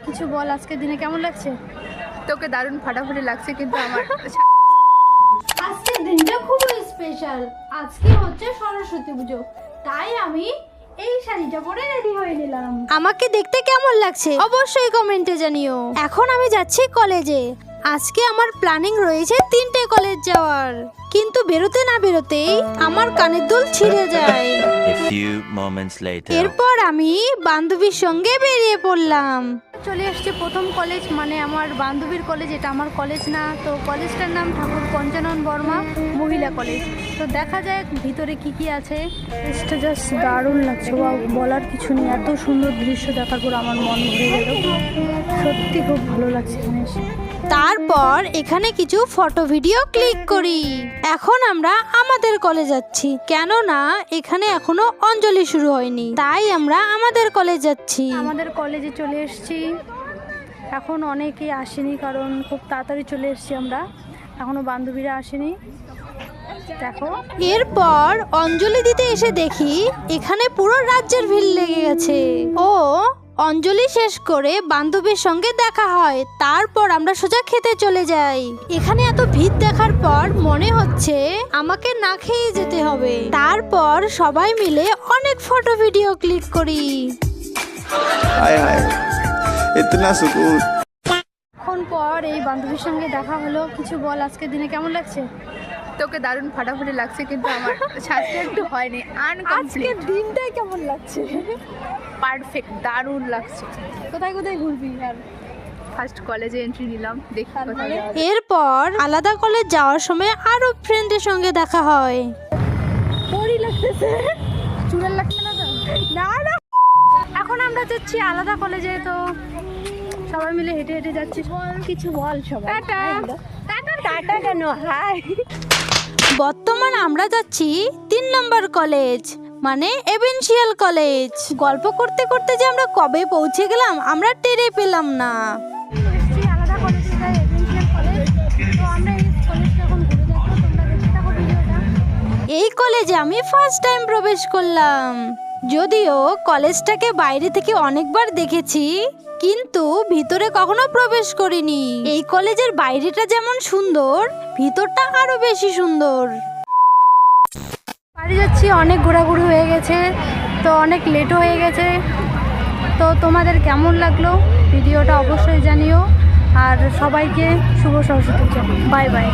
কিছু বল, আজকের দিনে কেমন লাগছে? তোকে দারুণ ফাটাফাটি লাগছে, কিন্তু আমার আজকের দিনটা খুবই স্পেশাল। আজকে হচ্ছে সরস্বতী পুজো, তাই আমি এই শাড়িটা পরে রেডি হয়ে নিলাম। আমাকে দেখতে কেমন লাগছে অবশ্যই কমেন্টে জানিও। এখন আমি যাচ্ছি কলেজে। আজকে আমার প্ল্যানিং রয়েছে 3টে কলেজ যাওয়ার, কিন্তু বেরোতে না বেরোতেই আমার কানের দুল ছিঁড়ে যায়। এরপর আমি বান্ধবীর সঙ্গে বেরিয়ে পড়লাম। চলে আসছে প্রথম কলেজ, মানে আমার বান্ধবীর কলেজ। এটা আমার কলেজ না, তো কলেজটার নাম ঠাকুর পঞ্চানন বর্মা মহিলা কলেজ। তো দেখা যাক ভিতরে কি কি আছে। এটা জাস্ট দারুণ লাগছে, বলার কিছু নেই। এত সুন্দর দৃশ্য দেখার পর আমার মন ভরে গেল, সত্যি খুব ভালো লাগছে এখানে এসে। তারপর এখানে কিছু ফটো ভিডিও ক্লিক করি। এখন আমরা আমাদের কলেজ যাচ্ছি, কেননা এখানে এখনো অঞ্জলি শুরু হয়নি, তাই আমরা আমাদের কলেজ যাচ্ছি। আমাদের কলেজে চলে এসেছি। এখন অনেকেই আসেনি, কারণ খুব তাড়াতাড়ি চলে এসেছি আমরা, এখনো বান্ধবীরা আসেনি। দেখো, এরপর অঞ্জলি দিতে এসে দেখি এখানে পুরো রাজ্যের ভিড় লেগে গেছে। ও অঞ্জলি শেষ করে বান্ধবীর সঙ্গে দেখা হয়, তারপর আমরা সোজা খেতে চলে যাই। এখানে এত ভিড় দেখার পর মনে হচ্ছে আমাকে না খেয়ে যেতে হবে। তারপর সবাই মিলে অনেক ফটো ভিডিও ক্লিক করি। এখন পর এই বান্ধবীর সঙ্গে দেখা হলো। কিছু বল, আজকের দিনে কেমন লাগছে? তোকে দারুণ ফাটাফাটি লাগছে, কিন্তু আমার সাজটা একটু হয়নি, আনকমপ্লিট। দিনটাই কেমন লাগছে? পারফেক্ট, দারুণ লাগছে। কোথায় কোথায় ঘুরবি? আর ফার্স্ট কলেজে এন্ট্রি নিলাম, দেখি কোথায়। এরপর আলাদা কলেজ যাওয়ার সময় আরো ফ্রেন্ডের সঙ্গে দেখা হয়। বড়ি লাগতেছে, চুড়াল লাগছে না তো? না না, এখন আমরা যাচ্ছি আলাদা কলেজে। তো সবাই মিলে হেঁটে হেঁটে যাচ্ছি। কিছু বল সবাই। টাটা। টাটা কেন? হাই। বর্তমান আমরা যাচ্ছি 3 নম্বর কলেজ, মানে এভেনশিয়াল কলেজ। গল্প করতে করতে যে আমরা কবে পৌঁছে গেলাম আমরা টেরে পেলাম না। আলাদা কলেজে যাই, এভেনশিয়াল কলেজ। তো আমরা এই কলেজটা এখন ঘুরে দেখো, তোমরা দেখতে থাকো ভিডিওটা। এই কলেজে আমি ফার্স্ট টাইম প্রবেশ করলাম। যদিও কলেজটাকে বাইরে থেকে অনেকবার দেখেছি, কিন্তু ভিতরে কখনো প্রবেশ করিনি। এই কলেজের বাইরেটা যেমন সুন্দর, ভিতরটা আরো বেশি সুন্দর। বাড়ি যাচ্ছি, অনেক ঘোরাঘুরি হয়ে গেছে, তো অনেক লেটও হয়ে গেছে। তো তোমাদের কেমন লাগলো ভিডিওটা অবশ্যই জানিও, আর সবাইকে শুভ সরস্বতী পূজা। Bye by.